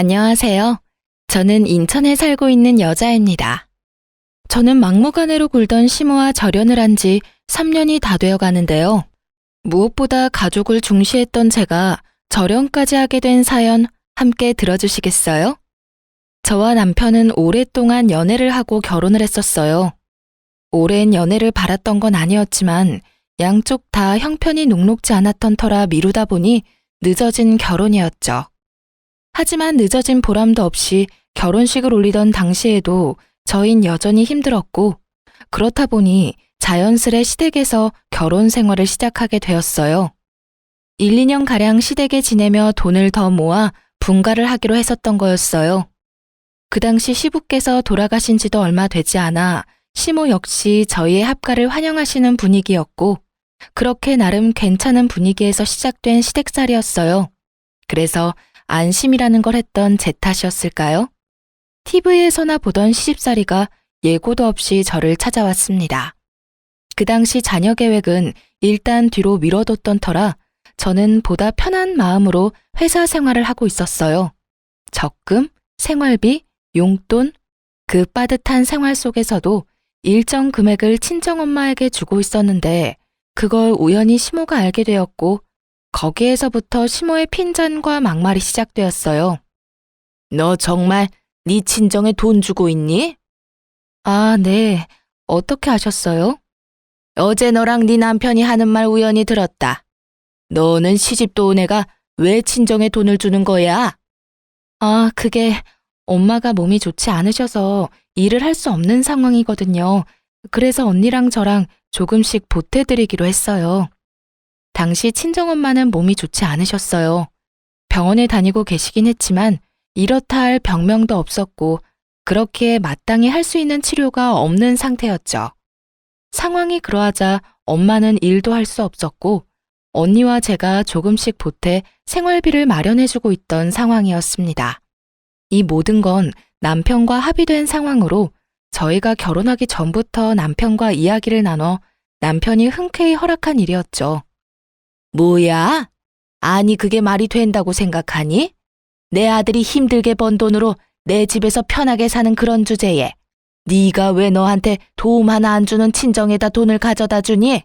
안녕하세요. 저는 인천에 살고 있는 여자입니다. 저는 막무가내로 굴던 시모와 절연을 한 지 3년이 다 되어 가는데요. 무엇보다 가족을 중시했던 제가 절연까지 하게 된 사연 함께 들어주시겠어요? 저와 남편은 오랫동안 연애를 하고 결혼을 했었어요. 오랜 연애를 바랐던 건 아니었지만 양쪽 다 형편이 녹록지 않았던 터라 미루다 보니 늦어진 결혼이었죠. 하지만 늦어진 보람도 없이 결혼식을 올리던 당시에도 저흰 여전히 힘들었고, 그렇다 보니 자연스레 시댁에서 결혼 생활을 시작하게 되었어요. 1, 2년가량 시댁에 지내며 돈을 더 모아 분가를 하기로 했었던 거였어요. 그 당시 시부께서 돌아가신 지도 얼마 되지 않아 시모 역시 저희의 합가를 환영하시는 분위기였고, 그렇게 나름 괜찮은 분위기에서 시작된 시댁살이었어요. 그래서 안심이라는 걸 했던 제 탓이었을까요? TV에서나 보던 시집살이가 예고도 없이 저를 찾아왔습니다. 그 당시 자녀 계획은 일단 뒤로 미뤄뒀던 터라 저는 보다 편한 마음으로 회사 생활을 하고 있었어요. 적금, 생활비, 용돈, 그 빠듯한 생활 속에서도 일정 금액을 친정엄마에게 주고 있었는데 그걸 우연히 시모가 알게 되었고 거기에서부터 시모의 핀잔과 막말이 시작되었어요. 너 정말 네 친정에 돈 주고 있니? 아, 네. 어떻게 아셨어요? 어제 너랑 네 남편이 하는 말 우연히 들었다. 너는 시집도 온 애가 왜 친정에 돈을 주는 거야? 아, 그게 엄마가 몸이 좋지 않으셔서 일을 할 수 없는 상황이거든요. 그래서 언니랑 저랑 조금씩 보태드리기로 했어요. 당시 친정엄마는 몸이 좋지 않으셨어요. 병원에 다니고 계시긴 했지만 이렇다 할 병명도 없었고 그렇게 마땅히 할 수 있는 치료가 없는 상태였죠. 상황이 그러하자 엄마는 일도 할 수 없었고 언니와 제가 조금씩 보태 생활비를 마련해주고 있던 상황이었습니다. 이 모든 건 남편과 합의된 상황으로 저희가 결혼하기 전부터 남편과 이야기를 나눠 남편이 흔쾌히 허락한 일이었죠. 뭐야? 아니 그게 말이 된다고 생각하니? 내 아들이 힘들게 번 돈으로 내 집에서 편하게 사는 그런 주제에 네가 왜 너한테 도움 하나 안 주는 친정에다 돈을 가져다 주니?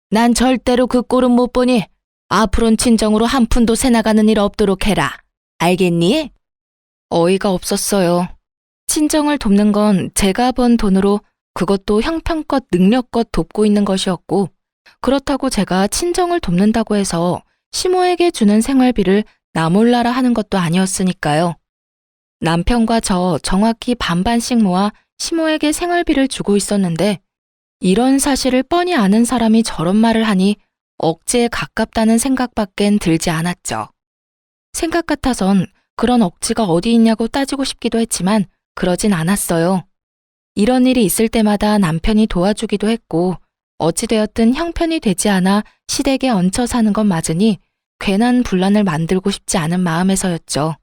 난 절대로 그 꼴은 못 보니 앞으로는 친정으로 한 푼도 새나가는 일 없도록 해라. 알겠니? 어이가 없었어요. 친정을 돕는 건 제가 번 돈으로 그것도 형편껏 능력껏 돕고 있는 것이었고 그렇다고 제가 친정을 돕는다고 해서 시모에게 주는 생활비를 나 몰라라 하는 것도 아니었으니까요. 남편과 저 정확히 반반씩 모아 시모에게 생활비를 주고 있었는데 이런 사실을 뻔히 아는 사람이 저런 말을 하니 억지에 가깝다는 생각밖엔 들지 않았죠. 생각 같아선 그런 억지가 어디 있냐고 따지고 싶기도 했지만 그러진 않았어요. 이런 일이 있을 때마다 남편이 도와주기도 했고 어찌되었든 형편이 되지 않아 시댁에 얹혀 사는 건 맞으니 괜한 분란을 만들고 싶지 않은 마음에서였죠.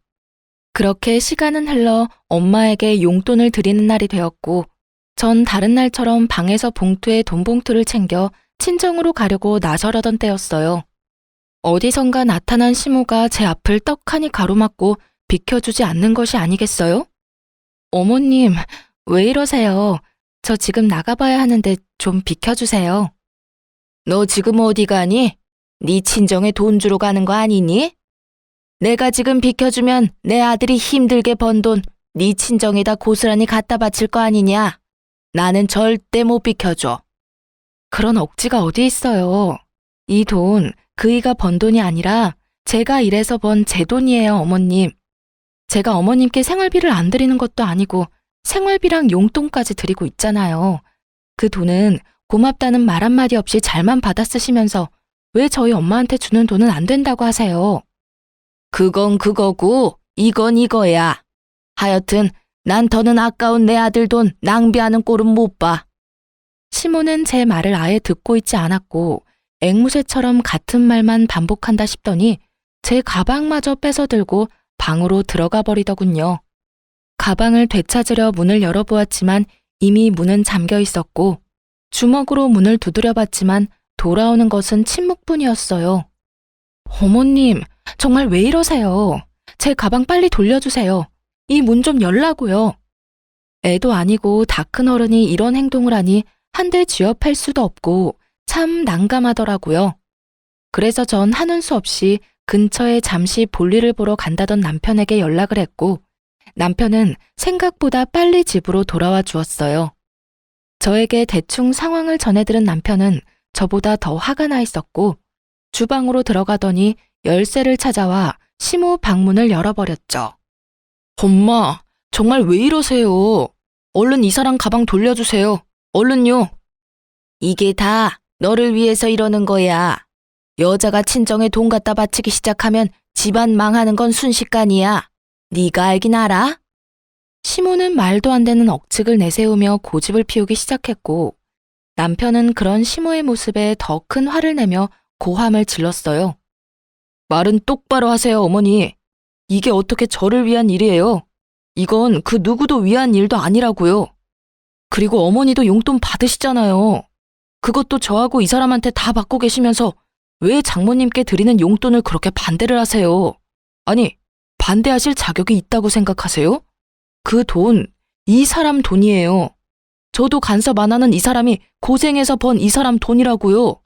그렇게 시간은 흘러 엄마에게 용돈을 드리는 날이 되었고 전 다른 날처럼 방에서 봉투에 돈 봉투를 챙겨 친정으로 가려고 나서려던 때였어요. 어디선가 나타난 시모가 제 앞을 떡하니 가로막고 비켜주지 않는 것이 아니겠어요? 어머님, 왜 이러세요? 저 지금 나가봐야 하는데 좀 비켜주세요. 너 지금 어디 가니? 네 친정에 돈 주러 가는 거 아니니? 내가 지금 비켜주면 내 아들이 힘들게 번 돈 네 친정에다 고스란히 갖다 바칠 거 아니냐? 나는 절대 못 비켜줘. 그런 억지가 어디 있어요. 이 돈 그이가 번 돈이 아니라 제가 일해서 번 제 돈이에요, 어머님. 제가 어머님께 생활비를 안 드리는 것도 아니고 생활비랑 용돈까지 드리고 있잖아요. 그 돈은 고맙다는 말 한마디 없이 잘만 받아 쓰시면서 왜 저희 엄마한테 주는 돈은 안 된다고 하세요? 그건 그거고 이건 이거야. 하여튼 난 더는 아까운 내 아들 돈 낭비하는 꼴은 못 봐. 시모는 제 말을 아예 듣고 있지 않았고 앵무새처럼 같은 말만 반복한다 싶더니 제 가방마저 뺏어 들고 방으로 들어가 버리더군요. 가방을 되찾으려 문을 열어보았지만 이미 문은 잠겨 있었고 주먹으로 문을 두드려 봤지만 돌아오는 것은 침묵뿐이었어요. 어머님, 정말 왜 이러세요? 제 가방 빨리 돌려주세요. 이 문 좀 열라고요. 애도 아니고 다 큰 어른이 이런 행동을 하니 한데 쥐업할 수도 없고 참 난감하더라고요. 그래서 전 하는 수 없이 근처에 잠시 볼일을 보러 간다던 남편에게 연락을 했고 남편은 생각보다 빨리 집으로 돌아와 주었어요. 저에게 대충 상황을 전해들은 남편은 저보다 더 화가 나 있었고 주방으로 들어가더니 열쇠를 찾아와 시모 방문을 열어버렸죠. 엄마, 정말 왜 이러세요? 얼른 이 사람 가방 돌려주세요. 얼른요. 이게 다 너를 위해서 이러는 거야. 여자가 친정에 돈 갖다 바치기 시작하면 집안 망하는 건 순식간이야. 네가 알긴 알아? 시모는 말도 안 되는 억측을 내세우며 고집을 피우기 시작했고 남편은 그런 시모의 모습에 더 큰 화를 내며 고함을 질렀어요. 말은 똑바로 하세요, 어머니. 이게 어떻게 저를 위한 일이에요? 이건 그 누구도 위한 일도 아니라고요. 그리고 어머니도 용돈 받으시잖아요. 그것도 저하고 이 사람한테 다 받고 계시면서 왜 장모님께 드리는 용돈을 그렇게 반대를 하세요? 아니, 반대하실 자격이 있다고 생각하세요? 그 돈, 이 사람 돈이에요. 저도 간섭 안 하는 이 사람이 고생해서 번 이 사람 돈이라고요.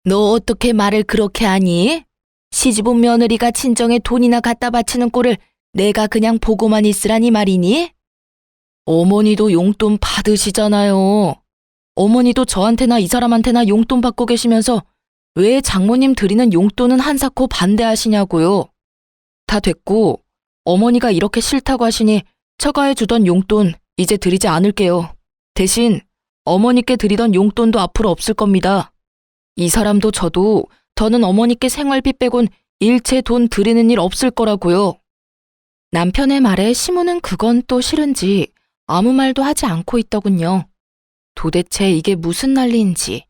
너 어떻게 말을 그렇게 하니? 시집온 며느리가 친정에 돈이나 갖다 바치는 꼴을 내가 그냥 보고만 있으라니 말이니? 어머니도 용돈 받으시잖아요. 어머니도 저한테나 이 사람한테나 용돈 받고 계시면서 왜 장모님 드리는 용돈은 한사코 반대하시냐고요. 다 됐고 어머니가 이렇게 싫다고 하시니 처가해 주던 용돈 이제 드리지 않을게요. 대신 어머니께 드리던 용돈도 앞으로 없을 겁니다. 이 사람도 저도 더는 어머니께 생활비 빼곤 일체 돈 드리는 일 없을 거라고요. 남편의 말에 시모는 그건 또 싫은지 아무 말도 하지 않고 있더군요. 도대체 이게 무슨 난리인지,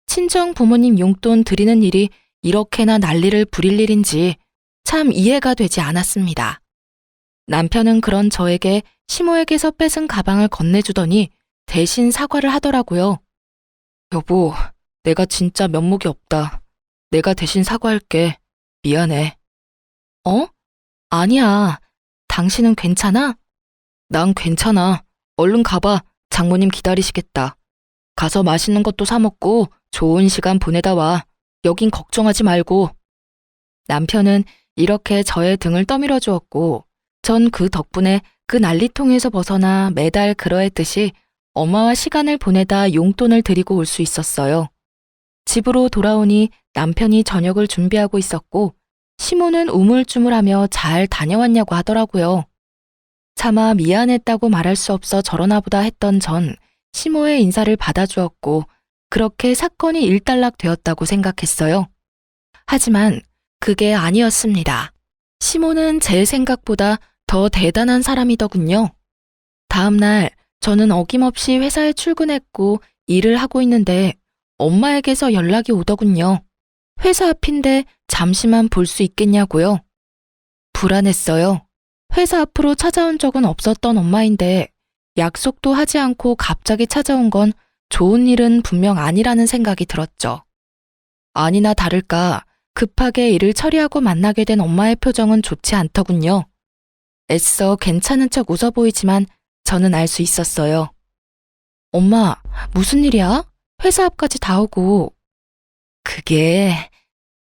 친정 부모님 용돈 드리는 일이 이렇게나 난리를 부릴 일인지 참 이해가 되지 않았습니다. 남편은 그런 저에게 시모에게서 뺏은 가방을 건네주더니 대신 사과를 하더라고요. 여보, 내가 진짜 면목이 없다. 내가 대신 사과할게. 미안해. 어? 아니야. 당신은 괜찮아? 난 괜찮아. 얼른 가봐. 장모님 기다리시겠다. 가서 맛있는 것도 사 먹고 좋은 시간 보내다 와. 여긴 걱정하지 말고. 남편은 이렇게 저의 등을 떠밀어 주었고 전 그 덕분에 그 난리통에서 벗어나 매달 그러했듯이 엄마와 시간을 보내다 용돈을 드리고 올 수 있었어요. 집으로 돌아오니 남편이 저녁을 준비하고 있었고 시모는 우물쭈물하며 잘 다녀왔냐고 하더라고요. 차마 미안했다고 말할 수 없어 저러나 보다 했던 전 시모의 인사를 받아주었고 그렇게 사건이 일단락 되었다고 생각했어요. 하지만 그게 아니었습니다. 시모는 제 생각보다 더 대단한 사람이더군요. 다음 날 저는 어김없이 회사에 출근했고 일을 하고 있는데 엄마에게서 연락이 오더군요. 회사 앞인데 잠시만 볼 수 있겠냐고요. 불안했어요. 회사 앞으로 찾아온 적은 없었던 엄마인데 약속도 하지 않고 갑자기 찾아온 건 좋은 일은 분명 아니라는 생각이 들었죠. 아니나 다를까 급하게 일을 처리하고 만나게 된 엄마의 표정은 좋지 않더군요. 애써 괜찮은 척 웃어 보이지만 저는 알 수 있었어요. 엄마, 무슨 일이야? 회사 앞까지 다 오고. 그게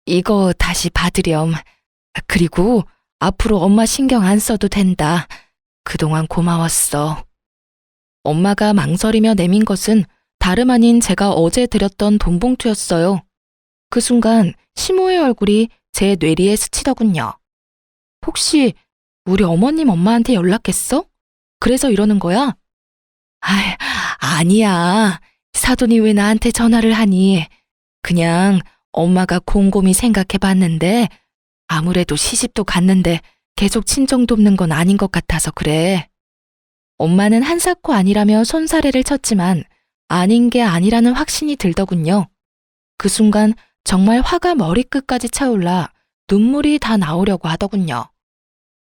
이거 다시 받으렴. 그리고 앞으로 엄마 신경 안 써도 된다. 그동안 고마웠어. 엄마가 망설이며 내민 것은 다름 아닌 제가 어제 드렸던 돈 봉투였어요. 그 순간 시모의 얼굴이 제 뇌리에 스치더군요. 혹시 우리 어머님 엄마한테 연락했어? 그래서 이러는 거야? 아니야. 사돈이 왜 나한테 전화를 하니? 그냥 엄마가 곰곰이 생각해봤는데 아무래도 시집도 갔는데 계속 친정 돕는 건 아닌 것 같아서 그래. 엄마는 한사코 아니라며 손사래를 쳤지만 아닌 게 아니라는 확신이 들더군요. 그 순간 정말 화가 머리끝까지 차올라 눈물이 다 나오려고 하더군요.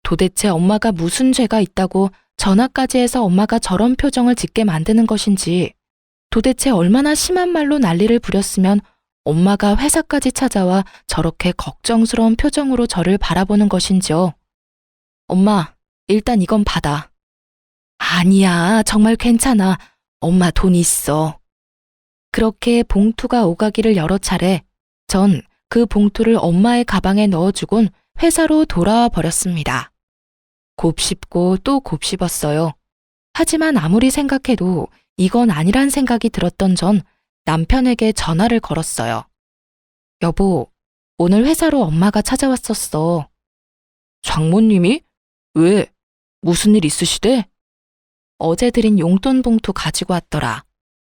도대체 엄마가 무슨 죄가 있다고 전화까지 해서 엄마가 저런 표정을 짓게 만드는 것인지, 도대체 얼마나 심한 말로 난리를 부렸으면 엄마가 회사까지 찾아와 저렇게 걱정스러운 표정으로 저를 바라보는 것인지요. 엄마, 일단 이건 받아. 아니야, 정말 괜찮아. 엄마 돈 있어. 그렇게 봉투가 오가기를 여러 차례 전 그 봉투를 엄마의 가방에 넣어주곤 회사로 돌아와 버렸습니다. 곱씹고 또 곱씹었어요. 하지만 아무리 생각해도 이건 아니란 생각이 들었던 전 남편에게 전화를 걸었어요. 여보, 오늘 회사로 엄마가 찾아왔었어. 장모님이? 왜? 무슨 일 있으시대? 어제 드린 용돈 봉투 가지고 왔더라.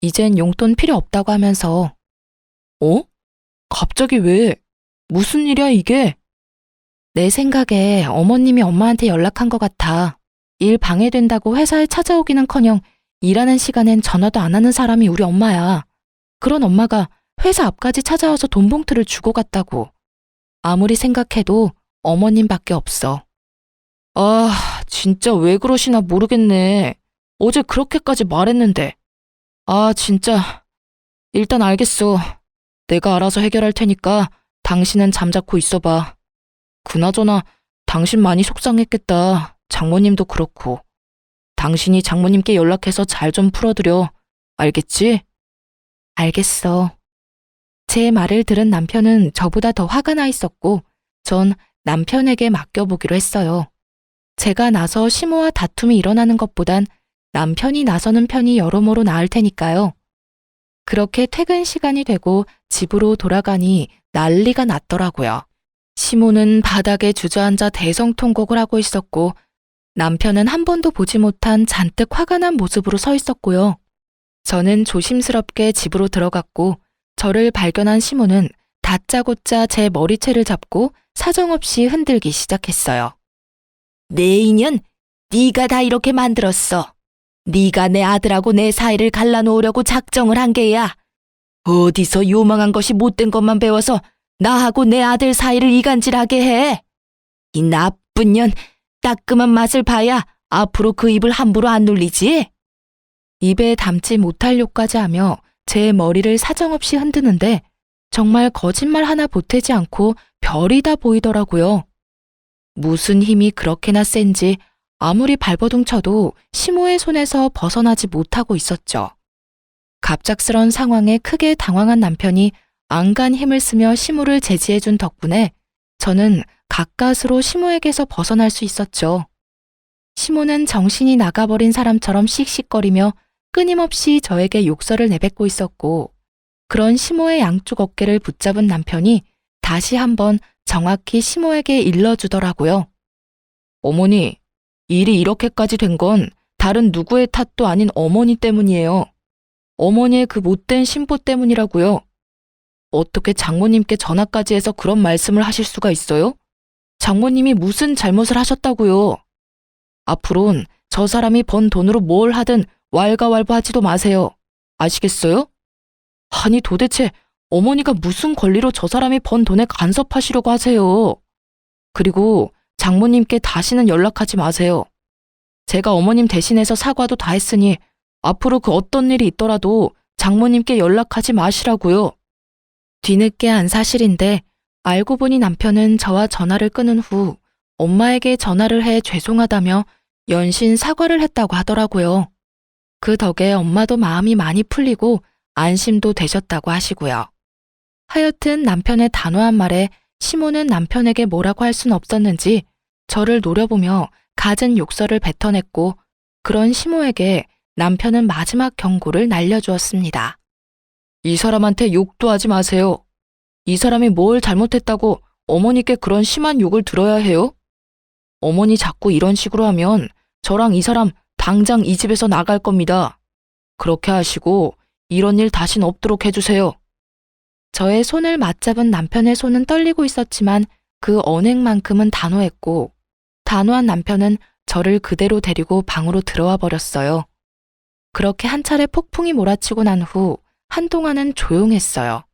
이젠 용돈 필요 없다고 하면서. 어? 갑자기 왜? 무슨 일이야 이게? 내 생각에 어머님이 엄마한테 연락한 것 같아. 일 방해된다고 회사에 찾아오기는커녕 일하는 시간엔 전화도 안 하는 사람이 우리 엄마야. 그런 엄마가 회사 앞까지 찾아와서 돈 봉투를 주고 갔다고. 아무리 생각해도 어머님밖에 없어. 아, 진짜 왜 그러시나 모르겠네. 어제 그렇게까지 말했는데. 아, 진짜. 일단 알겠어. 내가 알아서 해결할 테니까 당신은 잠자코 있어봐. 그나저나 당신 많이 속상했겠다. 장모님도 그렇고. 당신이 장모님께 연락해서 잘 좀 풀어드려. 알겠지? 알겠어. 제 말을 들은 남편은 저보다 더 화가 나 있었고 전 남편에게 맡겨보기로 했어요. 제가 나서 시모와 다툼이 일어나는 것보단 남편이 나서는 편이 여러모로 나을 테니까요. 그렇게 퇴근 시간이 되고 집으로 돌아가니 난리가 났더라고요. 시모는 바닥에 주저앉아 대성통곡을 하고 있었고 남편은 한 번도 보지 못한 잔뜩 화가 난 모습으로 서 있었고요. 저는 조심스럽게 집으로 들어갔고 저를 발견한 시모는 다짜고짜 제 머리채를 잡고 사정없이 흔들기 시작했어요. 내 인연, 네가 다 이렇게 만들었어. 네가 내 아들하고 내 사이를 갈라놓으려고 작정을 한 게야. 어디서 요망한 것이 못된 것만 배워서 나하고 내 아들 사이를 이간질하게 해. 이 나쁜 년, 따끔한 맛을 봐야 앞으로 그 입을 함부로 안 놀리지. 입에 담지 못할 욕까지 하며 제 머리를 사정없이 흔드는데 정말 거짓말 하나 보태지 않고 별이 다 보이더라고요. 무슨 힘이 그렇게나 센지 아무리 발버둥 쳐도 시모의 손에서 벗어나지 못하고 있었죠. 갑작스런 상황에 크게 당황한 남편이 안간 힘을 쓰며 시모를 제지해준 덕분에 저는 가까스로 시모에게서 벗어날 수 있었죠. 시모는 정신이 나가버린 사람처럼 씩씩거리며 끊임없이 저에게 욕설을 내뱉고 있었고 그런 시모의 양쪽 어깨를 붙잡은 남편이 다시 한번 정확히 시모에게 일러주더라고요. 어머니, 일이 이렇게까지 된 건 다른 누구의 탓도 아닌 어머니 때문이에요. 어머니의 그 못된 심보 때문이라고요. 어떻게 장모님께 전화까지 해서 그런 말씀을 하실 수가 있어요? 장모님이 무슨 잘못을 하셨다고요? 앞으론 저 사람이 번 돈으로 뭘 하든 왈가왈부하지도 마세요. 아시겠어요? 아니 도대체 어머니가 무슨 권리로 저 사람이 번 돈에 간섭하시려고 하세요? 그리고 장모님께 다시는 연락하지 마세요. 제가 어머님 대신해서 사과도 다 했으니 앞으로 그 어떤 일이 있더라도 장모님께 연락하지 마시라고요. 뒤늦게 안 사실인데 알고 보니 남편은 저와 전화를 끊은 후 엄마에게 전화를 해 죄송하다며 연신 사과를 했다고 하더라고요. 그 덕에 엄마도 마음이 많이 풀리고 안심도 되셨다고 하시고요. 하여튼 남편의 단호한 말에 시모는 남편에게 뭐라고 할 순 없었는지 저를 노려보며 갖은 욕설을 뱉어냈고 그런 시모에게 남편은 마지막 경고를 날려주었습니다. 이 사람한테 욕도 하지 마세요. 이 사람이 뭘 잘못했다고 어머니께 그런 심한 욕을 들어야 해요? 어머니 자꾸 이런 식으로 하면 저랑 이 사람 당장 이 집에서 나갈 겁니다. 그렇게 하시고 이런 일 다신 없도록 해주세요. 저의 손을 맞잡은 남편의 손은 떨리고 있었지만 그 언행만큼은 단호했고 단호한 남편은 저를 그대로 데리고 방으로 들어와 버렸어요. 그렇게 한 차례 폭풍이 몰아치고 난 후 한동안은 조용했어요.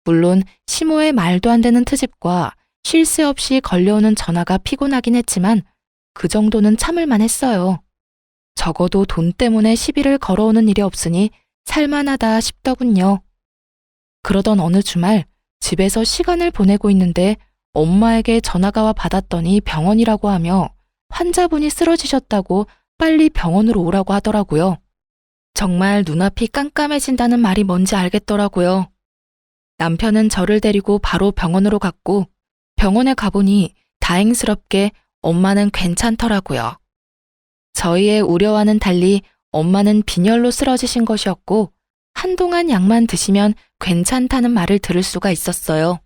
물론 시모의 말도 안 되는 트집과 쉴 새 없이 걸려오는 전화가 피곤하긴 했지만 그 정도는 참을만 했어요. 적어도 돈 때문에 시비를 걸어오는 일이 없으니 살만하다 싶더군요. 그러던 어느 주말 집에서 시간을 보내고 있는데 엄마에게 전화가 와 받았더니 병원이라고 하며 환자분이 쓰러지셨다고 빨리 병원으로 오라고 하더라고요. 정말 눈앞이 깜깜해진다는 말이 뭔지 알겠더라고요. 남편은 저를 데리고 바로 병원으로 갔고 병원에 가보니 다행스럽게 엄마는 괜찮더라고요. 저희의 우려와는 달리 엄마는 빈혈로 쓰러지신 것이었고 한동안 약만 드시면 괜찮다는 말을 들을 수가 있었어요.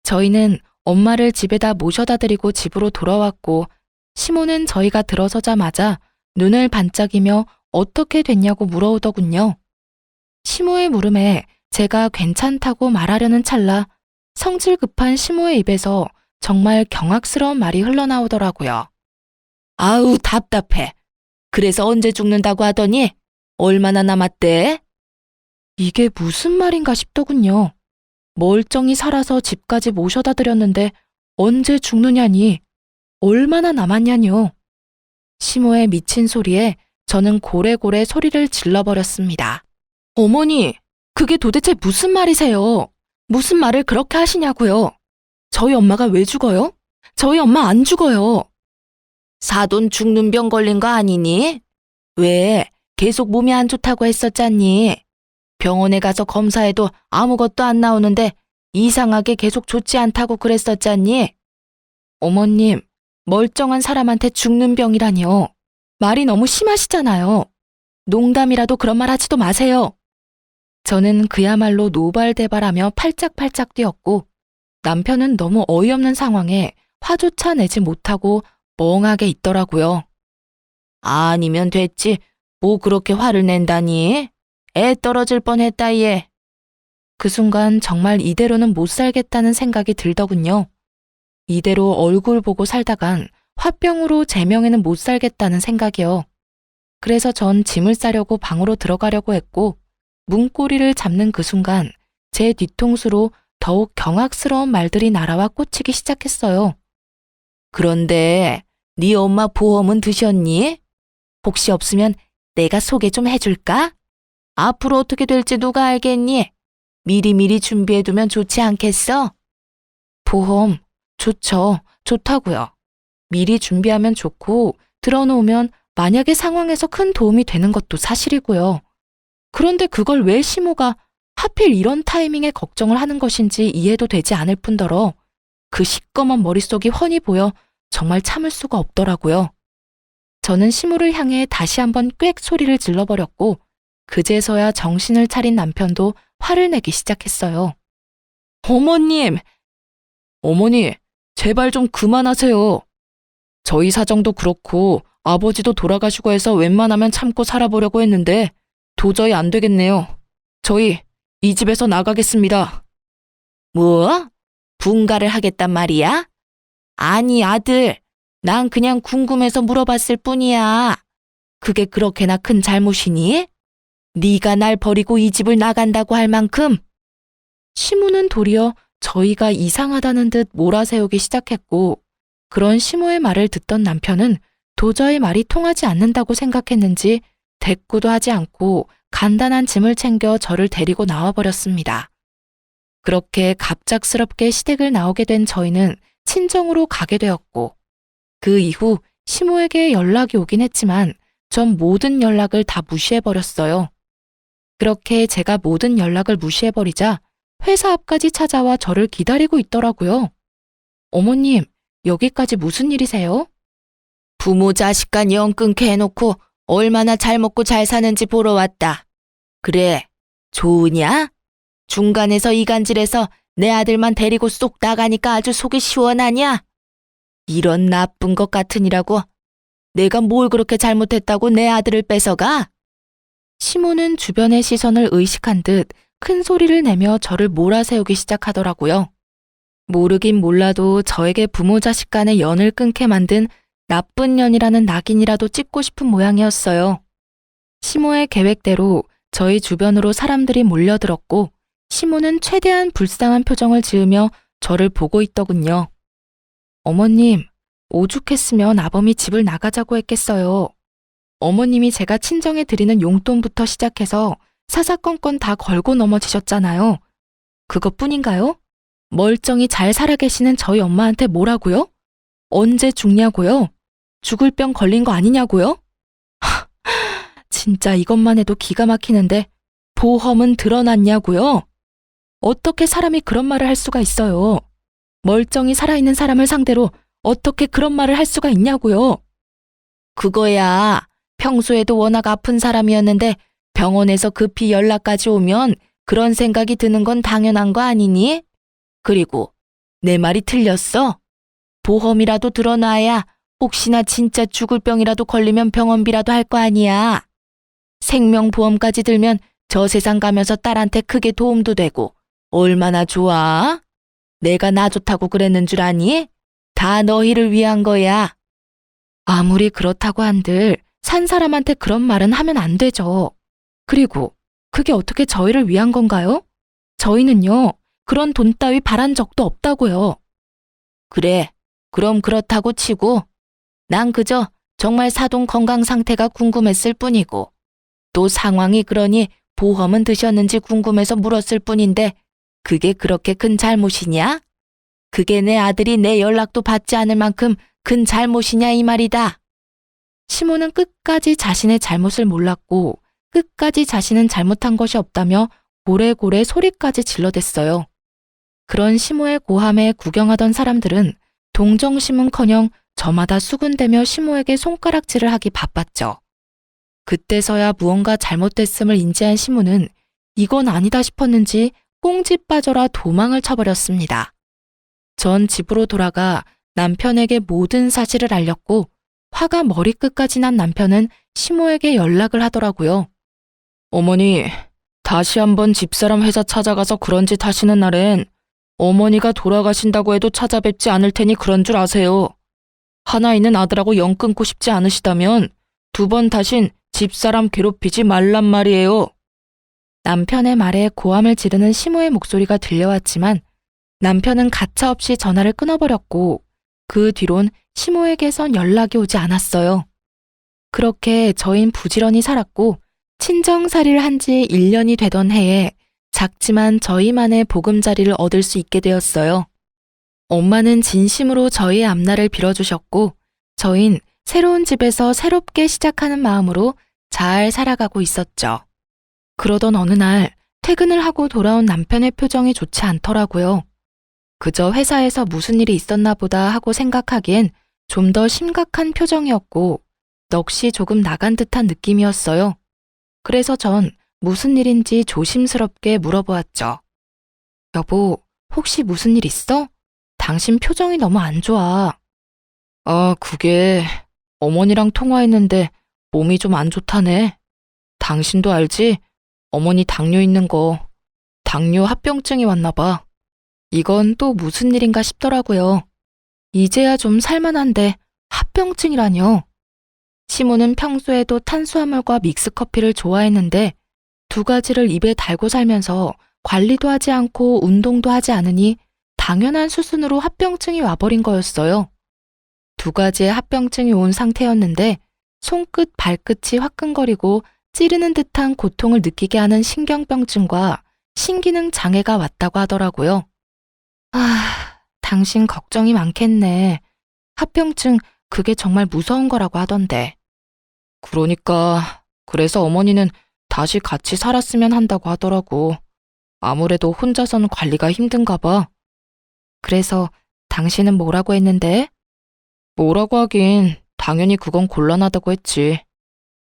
저희는 엄마를 집에다 모셔다 드리고 집으로 돌아왔고 시모는 저희가 들어서자마자 눈을 반짝이며 어떻게 됐냐고 물어오더군요. 시모의 물음에 제가 괜찮다고 말하려는 찰나 성질 급한 시모의 입에서 정말 경악스러운 말이 흘러나오더라고요. 아우 답답해. 그래서 언제 죽는다고 하더니 얼마나 남았대? 이게 무슨 말인가 싶더군요. 멀쩡히 살아서 집까지 모셔다 드렸는데 언제 죽느냐니, 얼마나 남았냐뇨. 시모의 미친 소리에 저는 고래고래 소리를 질러버렸습니다. 어머니, 그게 도대체 무슨 말이세요? 무슨 말을 그렇게 하시냐고요? 저희 엄마가 왜 죽어요? 저희 엄마 안 죽어요. 사돈 죽는 병 걸린 거 아니니? 왜? 계속 몸이 안 좋다고 했었잖니? 병원에 가서 검사해도 아무것도 안 나오는데 이상하게 계속 좋지 않다고 그랬었잖니? 어머님, 멀쩡한 사람한테 죽는 병이라니요. 말이 너무 심하시잖아요. 농담이라도 그런 말 하지도 마세요. 저는 그야말로 노발대발하며 팔짝팔짝 뛰었고 남편은 너무 어이없는 상황에 화조차 내지 못하고 멍하게 있더라고요. 아니면 됐지. 뭐 그렇게 화를 낸다니? 애 떨어질 뻔했다 얘. 그 순간 정말 이대로는 못 살겠다는 생각이 들더군요. 이대로 얼굴 보고 살다간 화병으로 제명에는 못 살겠다는 생각이요. 그래서 전 짐을 싸려고 방으로 들어가려고 했고 문고리를 잡는 그 순간 제 뒤통수로 더욱 경악스러운 말들이 날아와 꽂히기 시작했어요. 그런데 네 엄마 보험은 드셨니? 혹시 없으면 내가 소개 좀 해줄까? 앞으로 어떻게 될지 누가 알겠니? 미리미리 준비해두면 좋지 않겠어? 보험, 좋죠. 좋다고요. 미리 준비하면 좋고 들어놓으면 만약의 상황에서 큰 도움이 되는 것도 사실이고요. 그런데 그걸 왜 시모가 하필 이런 타이밍에 걱정을 하는 것인지 이해도 되지 않을 뿐더러 그 시꺼먼 머릿속이 훤히 보여 정말 참을 수가 없더라고요. 저는 시모를 향해 다시 한번 꽥 소리를 질러버렸고 그제서야 정신을 차린 남편도 화를 내기 시작했어요. 어머님! 어머니, 제발 좀 그만하세요. 저희 사정도 그렇고 아버지도 돌아가시고 해서 웬만하면 참고 살아보려고 했는데 도저히 안 되겠네요. 저희 이 집에서 나가겠습니다. 뭐? 분가를 하겠단 말이야? 아니 아들, 난 그냥 궁금해서 물어봤을 뿐이야. 그게 그렇게나 큰 잘못이니? 네가 날 버리고 이 집을 나간다고 할 만큼? 시모는 도리어 저희가 이상하다는 듯 몰아세우기 시작했고 그런 시모의 말을 듣던 남편은 도저히 말이 통하지 않는다고 생각했는지 대꾸도 하지 않고 간단한 짐을 챙겨 저를 데리고 나와버렸습니다. 그렇게 갑작스럽게 시댁을 나오게 된 저희는 친정으로 가게 되었고 그 이후 시모에게 연락이 오긴 했지만 전 모든 연락을 다 무시해버렸어요. 그렇게 제가 모든 연락을 무시해버리자 회사 앞까지 찾아와 저를 기다리고 있더라고요. 어머님, 여기까지 무슨 일이세요? 부모 자식 간 영 끊게 해놓고 얼마나 잘 먹고 잘 사는지 보러 왔다. 그래, 좋으냐? 중간에서 이간질해서 내 아들만 데리고 쏙 나가니까 아주 속이 시원하냐? 이런 나쁜 것 같으니라고. 내가 뭘 그렇게 잘못했다고 내 아들을 뺏어가? 시모는 주변의 시선을 의식한 듯 큰 소리를 내며 저를 몰아세우기 시작하더라고요. 모르긴 몰라도 저에게 부모 자식 간의 연을 끊게 만든 나쁜 년이라는 낙인이라도 찍고 싶은 모양이었어요. 시모의 계획대로 저희 주변으로 사람들이 몰려들었고 시모는 최대한 불쌍한 표정을 지으며 저를 보고 있더군요. 어머님, 오죽했으면 아범이 집을 나가자고 했겠어요. 어머님이 제가 친정에 드리는 용돈부터 시작해서 사사건건 다 걸고 넘어지셨잖아요. 그것뿐인가요? 멀쩡히 잘 살아 계시는 저희 엄마한테 뭐라고요? 언제 죽냐고요? 죽을 병 걸린 거 아니냐고요? 진짜 이것만 해도 기가 막히는데 보험은 드러났냐고요? 어떻게 사람이 그런 말을 할 수가 있어요? 멀쩡히 살아있는 사람을 상대로 어떻게 그런 말을 할 수가 있냐고요? 그거야. 평소에도 워낙 아픈 사람이었는데 병원에서 급히 연락까지 오면 그런 생각이 드는 건 당연한 거 아니니? 그리고 내 말이 틀렸어? 보험이라도 드러나야 혹시나 진짜 죽을 병이라도 걸리면 병원비라도 할 거 아니야. 생명보험까지 들면 저 세상 가면서 딸한테 크게 도움도 되고 얼마나 좋아? 내가 나 좋다고 그랬는 줄 아니? 다 너희를 위한 거야. 아무리 그렇다고 한들 산 사람한테 그런 말은 하면 안 되죠. 그리고 그게 어떻게 저희를 위한 건가요? 저희는요, 그런 돈 따위 바란 적도 없다고요. 그래, 그럼 그렇다고 치고 난 그저 정말 사돈 건강 상태가 궁금했을 뿐이고 또 상황이 그러니 보험은 드셨는지 궁금해서 물었을 뿐인데 그게 그렇게 큰 잘못이냐? 그게 내 아들이 내 연락도 받지 않을 만큼 큰 잘못이냐 이 말이다. 시모는 끝까지 자신의 잘못을 몰랐고 끝까지 자신은 잘못한 것이 없다며 고래고래 소리까지 질러댔어요. 그런 시모의 고함에 구경하던 사람들은 동정심은커녕 저마다 수군대며 시모에게 손가락질을 하기 바빴죠. 그때서야 무언가 잘못됐음을 인지한 시모는 이건 아니다 싶었는지 꽁지 빠져라 도망을 쳐버렸습니다. 전 집으로 돌아가 남편에게 모든 사실을 알렸고 화가 머리끝까지 난 남편은 시모에게 연락을 하더라고요. 어머니, 다시 한번 집사람 회사 찾아가서 그런 짓 하시는 날엔 어머니가 돌아가신다고 해도 찾아뵙지 않을 테니 그런 줄 아세요. 하나 있는 아들하고 영 끊고 싶지 않으시다면 두 번 다신 집사람 괴롭히지 말란 말이에요. 남편의 말에 고함을 지르는 시모의 목소리가 들려왔지만 남편은 가차없이 전화를 끊어버렸고 그 뒤론 시모에게선 연락이 오지 않았어요. 그렇게 저흰 부지런히 살았고 친정살이를 한 지 1년이 되던 해에 작지만 저희만의 보금자리를 얻을 수 있게 되었어요. 엄마는 진심으로 저희의 앞날을 빌어주셨고 저흰 새로운 집에서 새롭게 시작하는 마음으로 잘 살아가고 있었죠. 그러던 어느 날 퇴근을 하고 돌아온 남편의 표정이 좋지 않더라고요. 그저 회사에서 무슨 일이 있었나 보다 하고 생각하기엔 좀 더 심각한 표정이었고 넋이 조금 나간 듯한 느낌이었어요. 그래서 전 무슨 일인지 조심스럽게 물어보았죠. 여보, 혹시 무슨 일 있어? 당신 표정이 너무 안 좋아. 아, 그게 어머니랑 통화했는데 몸이 좀 안 좋다네. 당신도 알지? 어머니 당뇨 있는 거. 당뇨 합병증이 왔나 봐. 이건 또 무슨 일인가 싶더라고요. 이제야 좀 살만한데 합병증이라뇨. 시모는 평소에도 탄수화물과 믹스커피를 좋아했는데 두 가지를 입에 달고 살면서 관리도 하지 않고 운동도 하지 않으니 당연한 수순으로 합병증이 와버린 거였어요. 두 가지의 합병증이 온 상태였는데 손끝, 발끝이 화끈거리고 찌르는 듯한 고통을 느끼게 하는 신경병증과 신기능 장애가 왔다고 하더라고요. 당신 걱정이 많겠네. 합병증 그게 정말 무서운 거라고 하던데. 그러니까 그래서 어머니는 다시 같이 살았으면 한다고 하더라고. 아무래도 혼자서는 관리가 힘든가 봐. 그래서 당신은 뭐라고 했는데? 뭐라고 하긴 당연히 그건 곤란하다고 했지.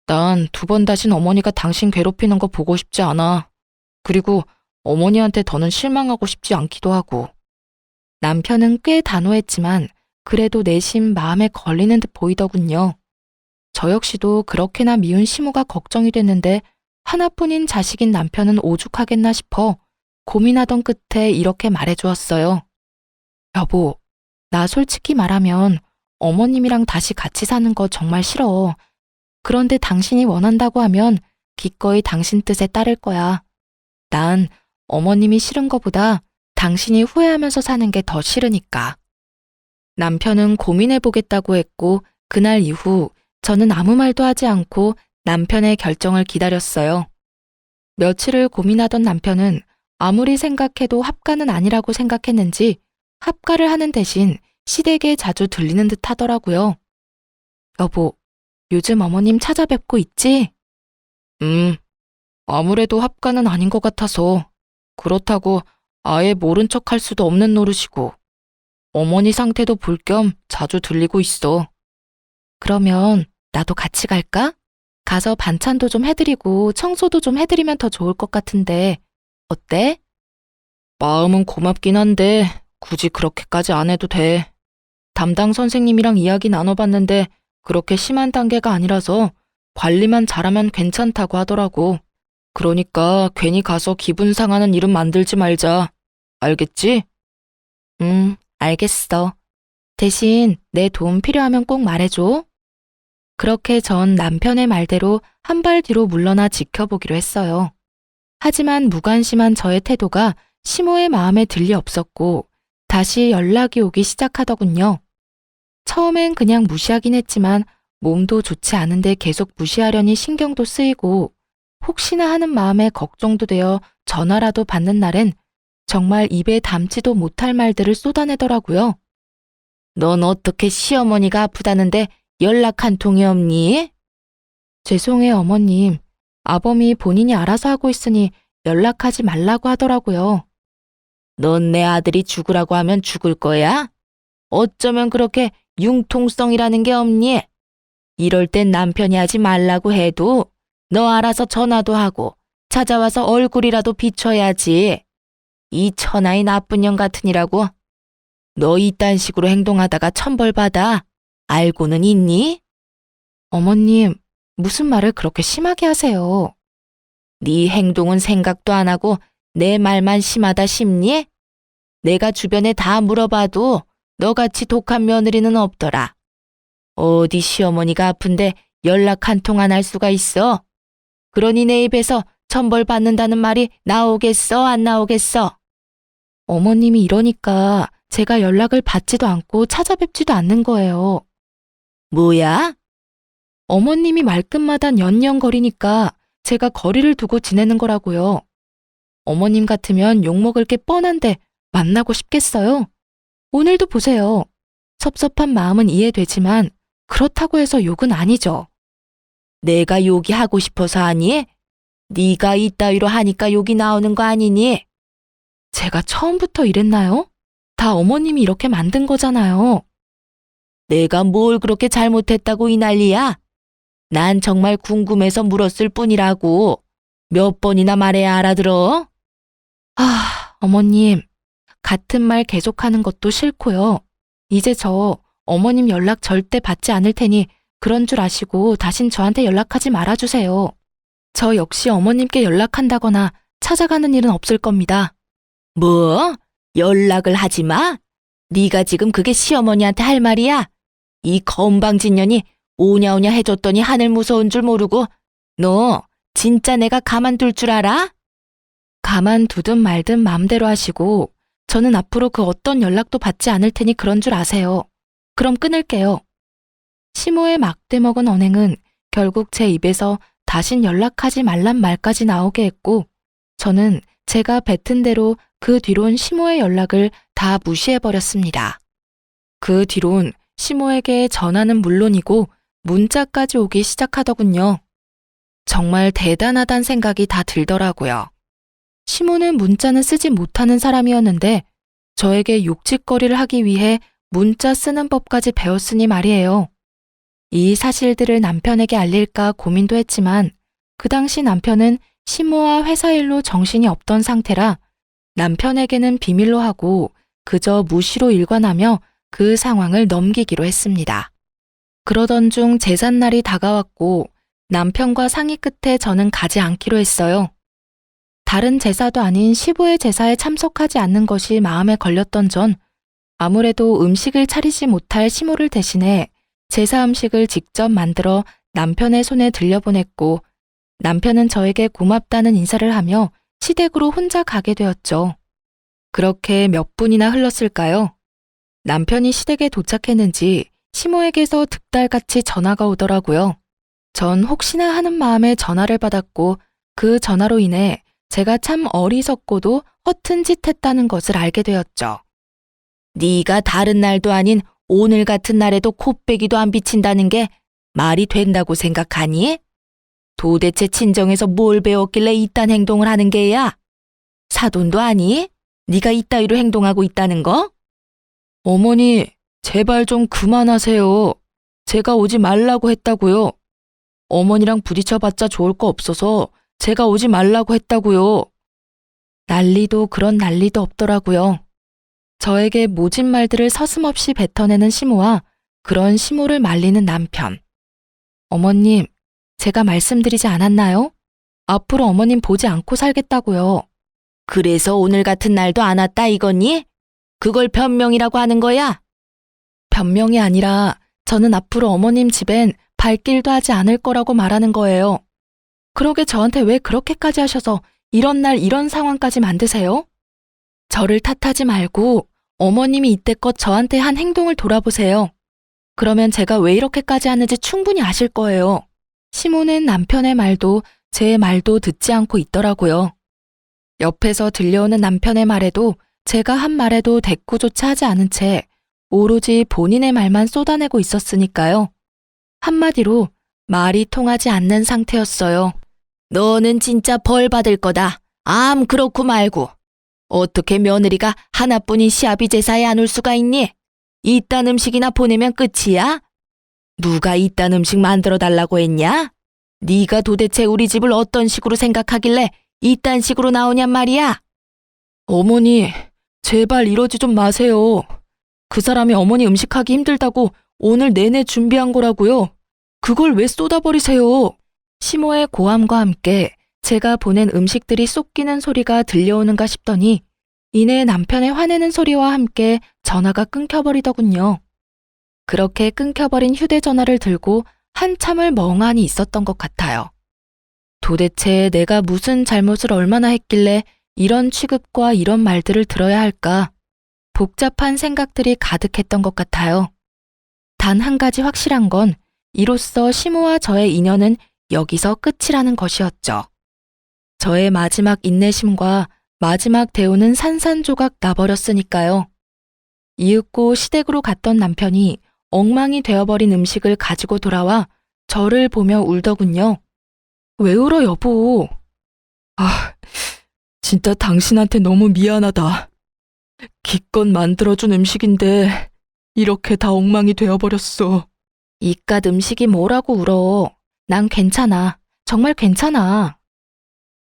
난 두 번 다신 어머니가 당신 괴롭히는 거 보고 싶지 않아. 그리고 어머니한테 더는 실망하고 싶지 않기도 하고. 남편은 꽤 단호했지만 그래도 내심 마음에 걸리는 듯 보이더군요. 저 역시도 그렇게나 미운 시모가 걱정이 됐는데 하나뿐인 자식인 남편은 오죽하겠나 싶어 고민하던 끝에 이렇게 말해주었어요. 여보, 나 솔직히 말하면 어머님이랑 다시 같이 사는 거 정말 싫어. 그런데 당신이 원한다고 하면 기꺼이 당신 뜻에 따를 거야. 난 어머님이 싫은 거보다 당신이 후회하면서 사는 게 더 싫으니까. 남편은 고민해보겠다고 했고 그날 이후 저는 아무 말도 하지 않고 남편의 결정을 기다렸어요. 며칠을 고민하던 남편은 아무리 생각해도 합가는 아니라고 생각했는지 합가를 하는 대신 시댁에 자주 들리는 듯 하더라고요. 여보, 요즘 어머님 찾아뵙고 있지? 아무래도 합가는 아닌 것 같아서. 그렇다고 아예 모른 척 할 수도 없는 노릇이고. 어머니 상태도 볼 겸 자주 들리고 있어. 그러면 나도 같이 갈까? 가서 반찬도 좀 해드리고 청소도 좀 해드리면 더 좋을 것 같은데 어때? 마음은 고맙긴 한데 굳이 그렇게까지 안 해도 돼. 담당 선생님이랑 이야기 나눠봤는데 그렇게 심한 단계가 아니라서 관리만 잘하면 괜찮다고 하더라고. 그러니까 괜히 가서 기분 상하는 일은 만들지 말자. 알겠지? 알겠어. 대신 내 도움 필요하면 꼭 말해줘. 그렇게 전 남편의 말대로 한 발 뒤로 물러나 지켜보기로 했어요. 하지만 무관심한 저의 태도가 시모의 마음에 들리 없었고 다시 연락이 오기 시작하더군요. 처음엔 그냥 무시하긴 했지만 몸도 좋지 않은데 계속 무시하려니 신경도 쓰이고 혹시나 하는 마음에 걱정도 되어 전화라도 받는 날엔 정말 입에 담지도 못할 말들을 쏟아내더라고요. 넌 어떻게 시어머니가 아프다는데 연락 한 통이 없니? 죄송해 어머님. 아범이 본인이 알아서 하고 있으니 연락하지 말라고 하더라고요. 넌 내 아들이 죽으라고 하면 죽을 거야? 어쩌면 그렇게 융통성이라는 게 없니? 이럴 땐 남편이 하지 말라고 해도 너 알아서 전화도 하고 찾아와서 얼굴이라도 비춰야지. 이 천하의 나쁜 년 같으니라고. 너 이딴 식으로 행동하다가 천벌받아. 알고는 있니? 어머님, 무슨 말을 그렇게 심하게 하세요? 네 행동은 생각도 안 하고 내 말만 심하다 싶니? 내가 주변에 다 물어봐도 너같이 독한 며느리는 없더라. 어디 시어머니가 아픈데 연락 한 통 안 할 수가 있어? 그러니 내 입에서 천벌 받는다는 말이 나오겠어, 안 나오겠어? 어머님이 이러니까 제가 연락을 받지도 않고 찾아뵙지도 않는 거예요. 뭐야? 어머님이 말끝마다 연연거리니까 제가 거리를 두고 지내는 거라고요. 어머님 같으면 욕먹을 게 뻔한데 만나고 싶겠어요? 오늘도 보세요. 섭섭한 마음은 이해되지만 그렇다고 해서 욕은 아니죠. 내가 욕이 하고 싶어서 하니? 네가 이따위로 하니까 욕이 나오는 거 아니니? 제가 처음부터 이랬나요? 다 어머님이 이렇게 만든 거잖아요. 내가 뭘 그렇게 잘못했다고 이 난리야? 난 정말 궁금해서 물었을 뿐이라고. 몇 번이나 말해야 알아들어? 어머님. 같은 말 계속하는 것도 싫고요. 이제 저 어머님 연락 절대 받지 않을 테니 그런 줄 아시고 다신 저한테 연락하지 말아주세요. 저 역시 어머님께 연락한다거나 찾아가는 일은 없을 겁니다. 뭐? 연락을 하지 마? 네가 지금 그게 시어머니한테 할 말이야? 이 건방진년이 오냐오냐 해줬더니 하늘 무서운 줄 모르고 너 진짜 내가 가만둘 줄 알아? 가만두든 말든 맘대로 하시고 저는 앞으로 그 어떤 연락도 받지 않을 테니 그런 줄 아세요. 그럼 끊을게요. 시모의 막대 먹은 언행은 결국 제 입에서 다신 연락하지 말란 말까지 나오게 했고 저는 제가 뱉은 대로 그 뒤론 시모의 연락을 다 무시해버렸습니다. 그 뒤론 시모에게 전화는 물론이고 문자까지 오기 시작하더군요. 정말 대단하단 생각이 다 들더라고요. 시모는 문자는 쓰지 못하는 사람이었는데 저에게 욕짓거리를 하기 위해 문자 쓰는 법까지 배웠으니 말이에요. 이 사실들을 남편에게 알릴까 고민도 했지만 그 당시 남편은 시모와 회사 일로 정신이 없던 상태라 남편에게는 비밀로 하고 그저 무시로 일관하며 그 상황을 넘기기로 했습니다. 그러던 중 제삿날이 다가왔고 남편과 상의 끝에 저는 가지 않기로 했어요. 다른 제사도 아닌 시부의 제사에 참석하지 않는 것이 마음에 걸렸던 전 아무래도 음식을 차리지 못할 시모를 대신해 제사 음식을 직접 만들어 남편의 손에 들려보냈고 남편은 저에게 고맙다는 인사를 하며 시댁으로 혼자 가게 되었죠. 그렇게 몇 분이나 흘렀을까요? 남편이 시댁에 도착했는지 시모에게서 득달같이 전화가 오더라고요. 전 혹시나 하는 마음에 전화를 받았고 그 전화로 인해 제가 참 어리석고도 허튼 짓 했다는 것을 알게 되었죠. 네가 다른 날도 아닌 오늘 같은 날에도 코빼기도 안 비친다는 게 말이 된다고 생각하니? 도대체 친정에서 뭘 배웠길래 이딴 행동을 하는 게야? 사돈도 아니? 네가 이따위로 행동하고 있다는 거? 어머니, 제발 좀 그만하세요. 제가 오지 말라고 했다고요. 어머니랑 부딪혀봤자 좋을 거 없어서 제가 오지 말라고 했다고요. 난리도 그런 난리도 없더라고요. 저에게 모진 말들을 서슴없이 뱉어내는 시모와 그런 시모를 말리는 남편. 어머님, 제가 말씀드리지 않았나요? 앞으로 어머님 보지 않고 살겠다고요. 그래서 오늘 같은 날도 안 왔다 이거니? 그걸 변명이라고 하는 거야? 변명이 아니라 저는 앞으로 어머님 집엔 발길도 하지 않을 거라고 말하는 거예요. 그러게 저한테 왜 그렇게까지 하셔서 이런 날 이런 상황까지 만드세요? 저를 탓하지 말고 어머님이 이때껏 저한테 한 행동을 돌아보세요. 그러면 제가 왜 이렇게까지 하는지 충분히 아실 거예요. 시모는 남편의 말도 제 말도 듣지 않고 있더라고요. 옆에서 들려오는 남편의 말에도 제가 한 말에도 대꾸조차 하지 않은 채 오로지 본인의 말만 쏟아내고 있었으니까요. 한마디로 말이 통하지 않는 상태였어요. 너는 진짜 벌 받을 거다. 암 그렇고 말고. 어떻게 며느리가 하나뿐인 시아비 제사에 안 올 수가 있니? 이딴 음식이나 보내면 끝이야? 누가 이딴 음식 만들어 달라고 했냐? 네가 도대체 우리 집을 어떤 식으로 생각하길래 이딴 식으로 나오냔 말이야? 어머니, 제발 이러지 좀 마세요. 그 사람이 어머니 음식하기 힘들다고 오늘 내내 준비한 거라고요. 그걸 왜 쏟아버리세요? 시모의 고함과 함께 제가 보낸 음식들이 쏟기는 소리가 들려오는가 싶더니 이내 남편의 화내는 소리와 함께 전화가 끊겨버리더군요. 그렇게 끊겨버린 휴대전화를 들고 한참을 멍하니 있었던 것 같아요. 도대체 내가 무슨 잘못을 얼마나 했길래 이런 취급과 이런 말들을 들어야 할까? 복잡한 생각들이 가득했던 것 같아요. 단 한 가지 확실한 건 이로써 시모와 저의 인연은 여기서 끝이라는 것이었죠. 저의 마지막 인내심과 마지막 대우는 산산조각 나버렸으니까요. 이윽고 시댁으로 갔던 남편이 엉망이 되어버린 음식을 가지고 돌아와 저를 보며 울더군요. 왜 울어 여보? 아, 진짜 당신한테 너무 미안하다. 기껏 만들어준 음식인데 이렇게 다 엉망이 되어버렸어. 이깟 음식이 뭐라고 울어. 난 괜찮아. 정말 괜찮아.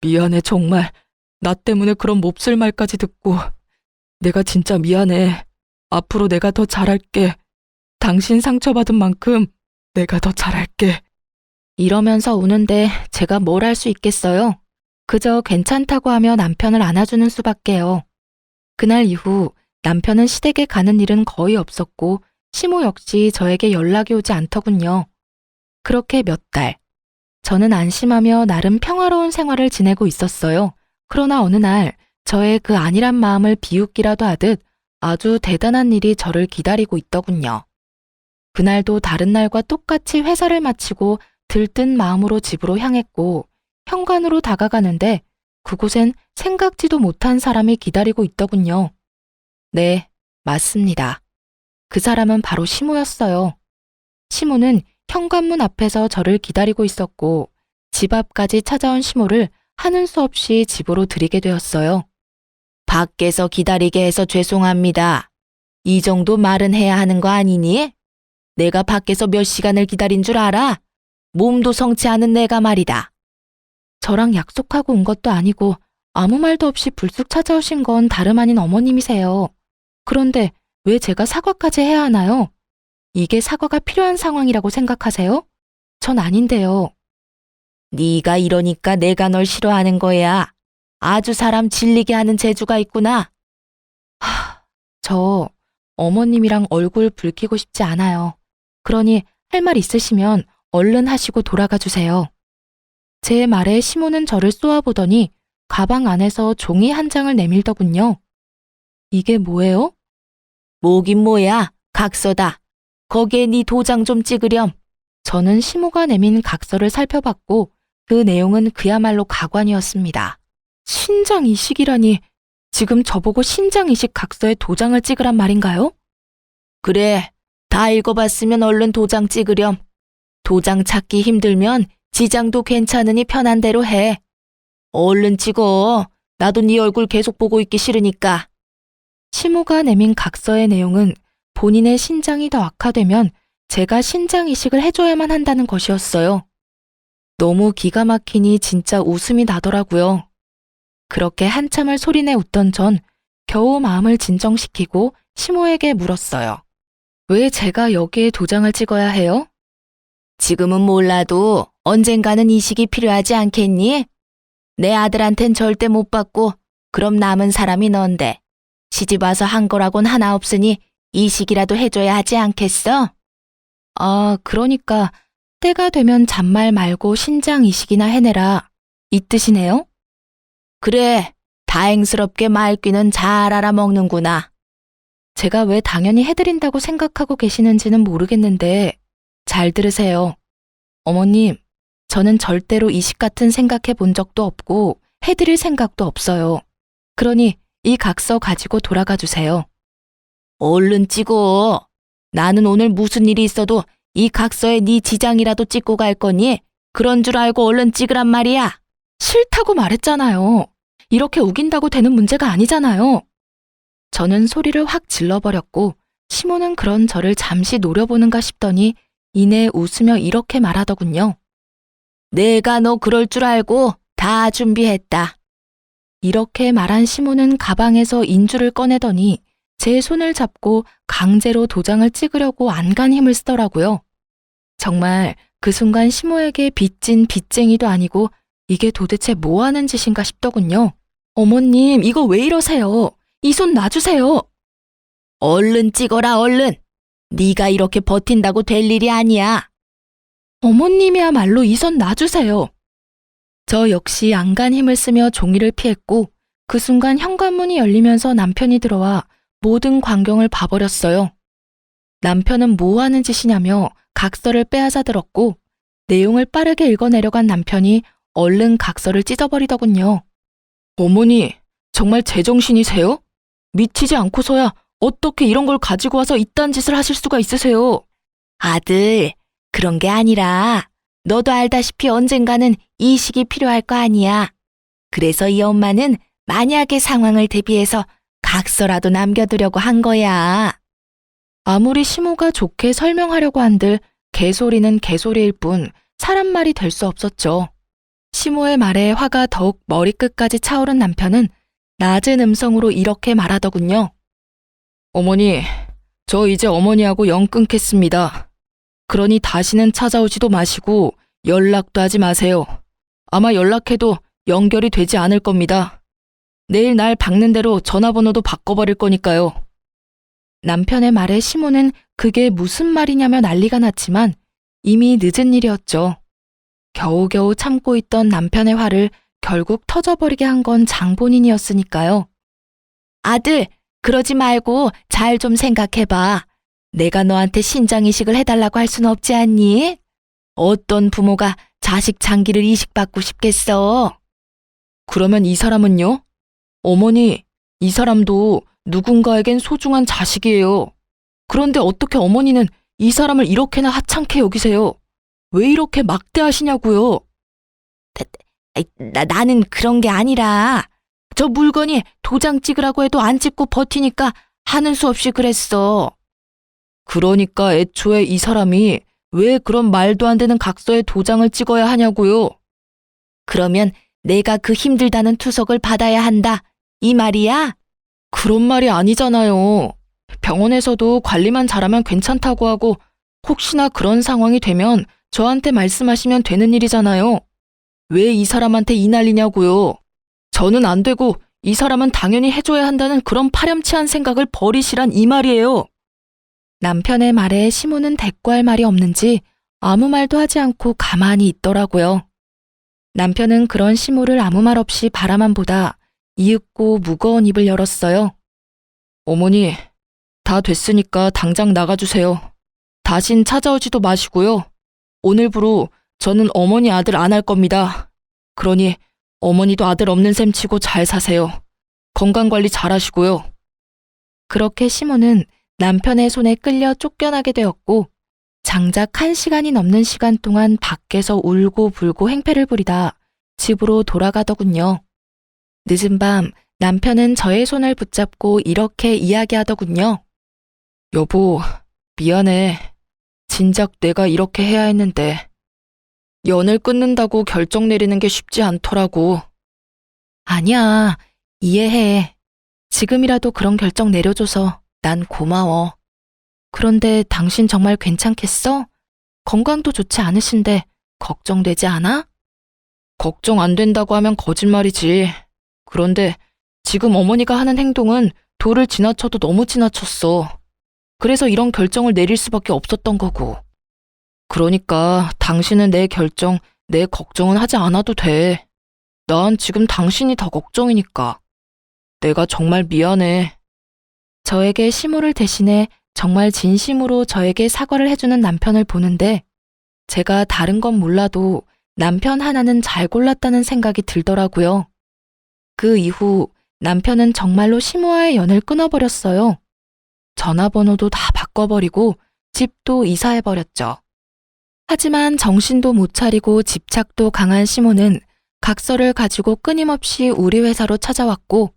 미안해 정말. 나 때문에 그런 몹쓸 말까지 듣고. 내가 진짜 미안해. 앞으로 내가 더 잘할게. 당신 상처받은 만큼 내가 더 잘할게. 이러면서 우는데 제가 뭘 할 수 있겠어요? 그저 괜찮다고 하며 남편을 안아주는 수밖에요. 그날 이후 남편은 시댁에 가는 일은 거의 없었고 시모 역시 저에게 연락이 오지 않더군요. 그렇게 몇 달. 저는 안심하며 나름 평화로운 생활을 지내고 있었어요. 그러나 어느 날 저의 그 안일한 마음을 비웃기라도 하듯 아주 대단한 일이 저를 기다리고 있더군요. 그날도 다른 날과 똑같이 회사를 마치고 들뜬 마음으로 집으로 향했고 현관으로 다가가는데 그곳엔 생각지도 못한 사람이 기다리고 있더군요. 네, 맞습니다. 그 사람은 바로 시모였어요. 시모는 현관문 앞에서 저를 기다리고 있었고 집 앞까지 찾아온 시모를 하는 수 없이 집으로 들이게 되었어요. 밖에서 기다리게 해서 죄송합니다. 이 정도 말은 해야 하는 거 아니니? 내가 밖에서 몇 시간을 기다린 줄 알아? 몸도 성치 않은 내가 말이다. 저랑 약속하고 온 것도 아니고 아무 말도 없이 불쑥 찾아오신 건 다름 아닌 어머님이세요. 그런데 왜 제가 사과까지 해야 하나요? 이게 사과가 필요한 상황이라고 생각하세요? 전 아닌데요. 네가 이러니까 내가 널 싫어하는 거야. 아주 사람 질리게 하는 재주가 있구나. 저 어머님이랑 얼굴 붉히고 싶지 않아요. 그러니 할 말 있으시면 얼른 하시고 돌아가 주세요. 제 말에 시모는 저를 쏘아보더니 가방 안에서 종이 한 장을 내밀더군요. 이게 뭐예요? 뭐긴 뭐야, 각서다. 거기에 네 도장 좀 찍으렴. 저는 시모가 내민 각서를 살펴봤고 그 내용은 그야말로 가관이었습니다. 신장 이식이라니 지금 저보고 신장 이식 각서에 도장을 찍으란 말인가요? 그래, 다 읽어봤으면 얼른 도장 찍으렴. 도장 찾기 힘들면 지장도 괜찮으니 편한 대로 해. 얼른 찍어. 나도 네 얼굴 계속 보고 있기 싫으니까. 시모가 내민 각서의 내용은 본인의 신장이 더 악화되면 제가 신장 이식을 해줘야만 한다는 것이었어요. 너무 기가 막히니 진짜 웃음이 나더라고요. 그렇게 한참을 소리내 웃던 전 겨우 마음을 진정시키고 시모에게 물었어요. 왜 제가 여기에 도장을 찍어야 해요? 지금은 몰라도 언젠가는 이식이 필요하지 않겠니? 내 아들한텐 절대 못 받고 그럼 남은 사람이 넌데 시집 와서 한 거라곤 하나 없으니 이식이라도 해줘야 하지 않겠어? 아, 그러니까 때가 되면 잔말 말고 신장 이식이나 해내라. 이 뜻이네요? 그래, 다행스럽게 말귀는 잘 알아먹는구나. 제가 왜 당연히 해드린다고 생각하고 계시는지는 모르겠는데 잘 들으세요. 어머님, 저는 절대로 이식 같은 생각해 본 적도 없고 해드릴 생각도 없어요. 그러니 이 각서 가지고 돌아가 주세요. 얼른 찍어. 나는 오늘 무슨 일이 있어도 이 각서에 네 지장이라도 찍고 갈 거니 그런 줄 알고 얼른 찍으란 말이야. 싫다고 말했잖아요. 이렇게 우긴다고 되는 문제가 아니잖아요. 저는 소리를 확 질러버렸고 시모는 그런 저를 잠시 노려보는가 싶더니 이내 웃으며 이렇게 말하더군요. 내가 너 그럴 줄 알고 다 준비했다. 이렇게 말한 시모는 가방에서 인주를 꺼내더니 제 손을 잡고 강제로 도장을 찍으려고 안간 힘을 쓰더라고요. 정말 그 순간 시모에게 빚진 빚쟁이도 아니고 이게 도대체 뭐 하는 짓인가 싶더군요. 어머님, 이거 왜 이러세요? 이 손 놔주세요. 얼른 찍어라, 얼른. 네가 이렇게 버틴다고 될 일이 아니야. 어머님이야말로 이 손 놔주세요. 저 역시 안간 힘을 쓰며 종이를 피했고 그 순간 현관문이 열리면서 남편이 들어와 모든 광경을 봐버렸어요. 남편은 뭐 하는 짓이냐며 각서를 빼앗아 들었고 내용을 빠르게 읽어내려간 남편이 얼른 각서를 찢어버리더군요. 어머니, 정말 제정신이세요? 미치지 않고서야 어떻게 이런 걸 가지고 와서 이딴 짓을 하실 수가 있으세요? 아들, 그런 게 아니라 너도 알다시피 언젠가는 이식이 필요할 거 아니야. 그래서 이 엄마는 만약의 상황을 대비해서 각서라도 남겨두려고 한 거야. 아무리 시모가 좋게 설명하려고 한들 개소리는 개소리일 뿐 사람 말이 될 수 없었죠. 시모의 말에 화가 더욱 머리끝까지 차오른 남편은 낮은 음성으로 이렇게 말하더군요. 어머니, 저 이제 어머니하고 영 끊겠습니다. 그러니 다시는 찾아오지도 마시고 연락도 하지 마세요. 아마 연락해도 연결이 되지 않을 겁니다. 내일 날 박는 대로 전화번호도 바꿔버릴 거니까요. 남편의 말에 시모는 그게 무슨 말이냐며 난리가 났지만 이미 늦은 일이었죠. 겨우겨우 참고 있던 남편의 화를 결국 터져버리게 한 건 장본인이었으니까요. 아들, 그러지 말고 잘 좀 생각해봐. 내가 너한테 신장이식을 해달라고 할 수는 없지 않니? 어떤 부모가 자식 장기를 이식받고 싶겠어? 그러면 이 사람은요? 어머니, 이 사람도 누군가에겐 소중한 자식이에요. 그런데 어떻게 어머니는 이 사람을 이렇게나 하찮게 여기세요? 왜 이렇게 막대하시냐고요? 나는 그런 게 아니라 저 물건이 도장 찍으라고 해도 안 찍고 버티니까 하는 수 없이 그랬어. 그러니까 애초에 이 사람이 왜 그런 말도 안 되는 각서에 도장을 찍어야 하냐고요? 그러면 내가 그 힘들다는 투석을 받아야 한다, 이 말이야? 그런 말이 아니잖아요. 병원에서도 관리만 잘하면 괜찮다고 하고 혹시나 그런 상황이 되면 저한테 말씀하시면 되는 일이잖아요. 왜 이 사람한테 이 난리냐고요. 저는 안 되고 이 사람은 당연히 해줘야 한다는 그런 파렴치한 생각을 버리시란 이 말이에요. 남편의 말에 시모는 대꾸할 말이 없는지 아무 말도 하지 않고 가만히 있더라고요. 남편은 그런 시모를 아무 말 없이 바라만 보다 이윽고 무거운 입을 열었어요. 어머니, 다 됐으니까 당장 나가주세요. 다신 찾아오지도 마시고요. 오늘부로 저는 어머니 아들 안 할 겁니다. 그러니 어머니도 아들 없는 셈 치고 잘 사세요. 건강관리 잘 하시고요. 그렇게 시모는 남편의 손에 끌려 쫓겨나게 되었고 장작 1시간이 넘는 시간 동안 밖에서 울고 불고 행패를 부리다 집으로 돌아가더군요. 늦은 밤 남편은 저의 손을 붙잡고 이렇게 이야기하더군요. 여보, 미안해. 진작 내가 이렇게 해야 했는데. 연을 끊는다고 결정 내리는 게 쉽지 않더라고. 아니야, 이해해. 지금이라도 그런 결정 내려줘서 난 고마워. 그런데 당신 정말 괜찮겠어? 건강도 좋지 않으신데 걱정되지 않아? 걱정 안 된다고 하면 거짓말이지. 그런데 지금 어머니가 하는 행동은 도를 지나쳐도 너무 지나쳤어. 그래서 이런 결정을 내릴 수밖에 없었던 거고. 그러니까 당신은 내 결정, 내 걱정은 하지 않아도 돼. 난 지금 당신이 더 걱정이니까. 내가 정말 미안해. 저에게 시모를 대신해 정말 진심으로 저에게 사과를 해주는 남편을 보는데 제가 다른 건 몰라도 남편 하나는 잘 골랐다는 생각이 들더라고요. 그 이후 남편은 정말로 시모와의 연을 끊어버렸어요. 전화번호도 다 바꿔버리고 집도 이사해버렸죠. 하지만 정신도 못 차리고 집착도 강한 시모는 각서를 가지고 끊임없이 우리 회사로 찾아왔고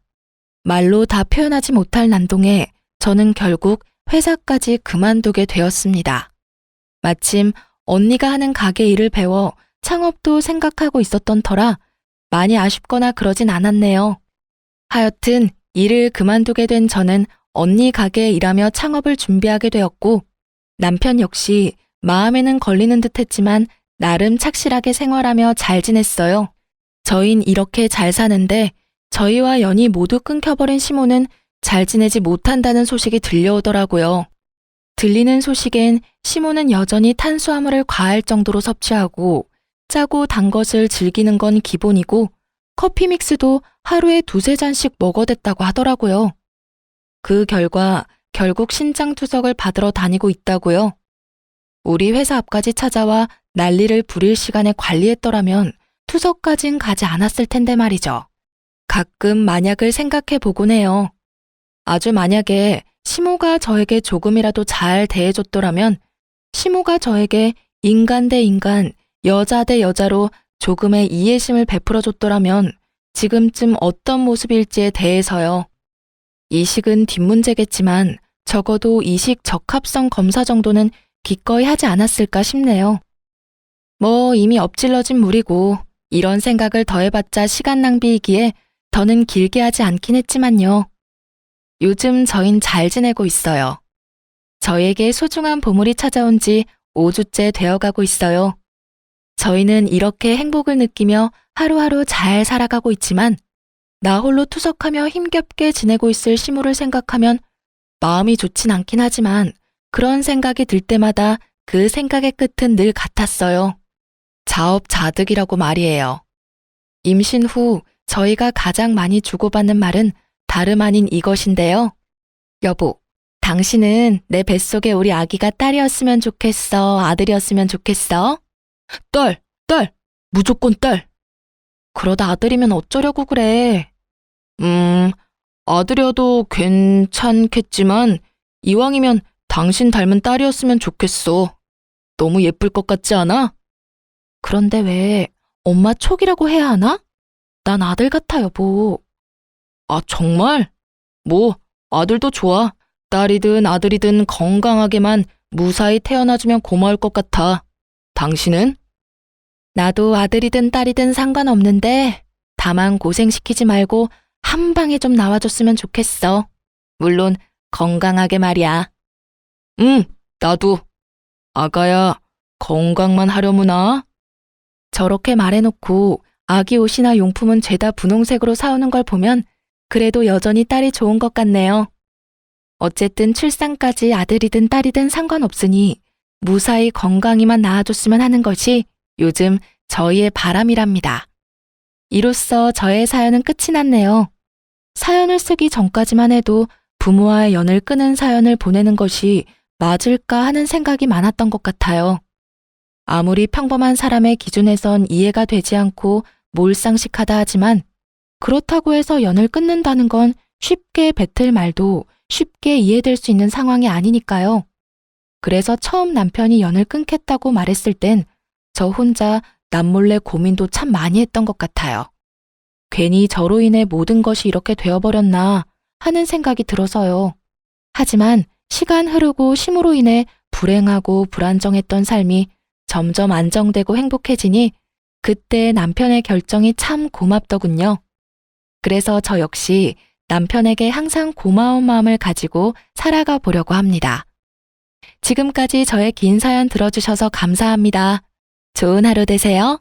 말로 다 표현하지 못할 난동에 저는 결국 회사까지 그만두게 되었습니다. 마침 언니가 하는 가게 일을 배워 창업도 생각하고 있었던 터라 많이 아쉽거나 그러진 않았네요. 하여튼 일을 그만두게 된 저는 언니 가게에 일하며 창업을 준비하게 되었고 남편 역시 마음에는 걸리는 듯 했지만 나름 착실하게 생활하며 잘 지냈어요. 저흰 이렇게 잘 사는데 저희와 연이 모두 끊겨버린 시모는 잘 지내지 못한다는 소식이 들려오더라고요. 들리는 소식엔 시모는 여전히 탄수화물을 과할 정도로 섭취하고 짜고 단 것을 즐기는 건 기본이고 커피 믹스도 하루에 2~3잔씩 먹어댔다고 하더라고요. 그 결과 결국 신장투석을 받으러 다니고 있다고요. 우리 회사 앞까지 찾아와 난리를 부릴 시간에 관리했더라면 투석까진 가지 않았을 텐데 말이죠. 가끔 만약을 생각해 보곤 해요. 아주 만약에 시모가 저에게 조금이라도 잘 대해줬더라면 시모가 저에게 인간 대 인간, 여자 대 여자로 조금의 이해심을 베풀어줬더라면 지금쯤 어떤 모습일지에 대해서요. 이식은 뒷문제겠지만 적어도 이식 적합성 검사 정도는 기꺼이 하지 않았을까 싶네요. 뭐 이미 엎질러진 물이고 이런 생각을 더해봤자 시간 낭비이기에 더는 길게 하지 않긴 했지만요. 요즘 저흰 잘 지내고 있어요. 저에게 소중한 보물이 찾아온 지 5주째 되어가고 있어요. 저희는 이렇게 행복을 느끼며 하루하루 잘 살아가고 있지만 나 홀로 투석하며 힘겹게 지내고 있을 시모를 생각하면 마음이 좋진 않긴 하지만 그런 생각이 들 때마다 그 생각의 끝은 늘 같았어요. 자업자득이라고 말이에요. 임신 후 저희가 가장 많이 주고받는 말은 다름 아닌 이것인데요. 여보, 당신은 내 뱃속에 우리 아기가 딸이었으면 좋겠어, 아들이었으면 좋겠어? 딸! 무조건 딸! 그러다 아들이면 어쩌려고 그래? 아들이어도 괜찮겠지만 이왕이면 당신 닮은 딸이었으면 좋겠어. 너무 예쁠 것 같지 않아? 그런데 왜 엄마 촉이라고 해야 하나? 난 아들 같아, 여보. 아, 정말? 뭐, 아들도 좋아. 딸이든 아들이든 건강하게만 무사히 태어나주면 고마울 것 같아. 당신은? 나도 아들이든 딸이든 상관없는데 다만 고생시키지 말고 한 방에 좀 나와줬으면 좋겠어. 물론 건강하게 말이야. 나도. 아가야, 건강만 하려무나? 저렇게 말해놓고 아기 옷이나 용품은 죄다 분홍색으로 사오는 걸 보면 그래도 여전히 딸이 좋은 것 같네요. 어쨌든 출산까지 아들이든 딸이든 상관없으니 무사히 건강히만 낳아줬으면 하는 것이 요즘 저희의 바람이랍니다. 이로써 저의 사연은 끝이 났네요. 사연을 쓰기 전까지만 해도 부모와의 연을 끊은 사연을 보내는 것이 맞을까 하는 생각이 많았던 것 같아요. 아무리 평범한 사람의 기준에선 이해가 되지 않고 몰상식하다 하지만 그렇다고 해서 연을 끊는다는 건 쉽게 뱉을 말도 쉽게 이해될 수 있는 상황이 아니니까요. 그래서 처음 남편이 연을 끊겠다고 말했을 땐 저 혼자 남몰래 고민도 참 많이 했던 것 같아요. 괜히 저로 인해 모든 것이 이렇게 되어버렸나 하는 생각이 들어서요. 하지만 시간 흐르고 심으로 인해 불행하고 불안정했던 삶이 점점 안정되고 행복해지니 그때 남편의 결정이 참 고맙더군요. 그래서 저 역시 남편에게 항상 고마운 마음을 가지고 살아가 보려고 합니다. 지금까지 저의 긴 사연 들어주셔서 감사합니다. 좋은 하루 되세요.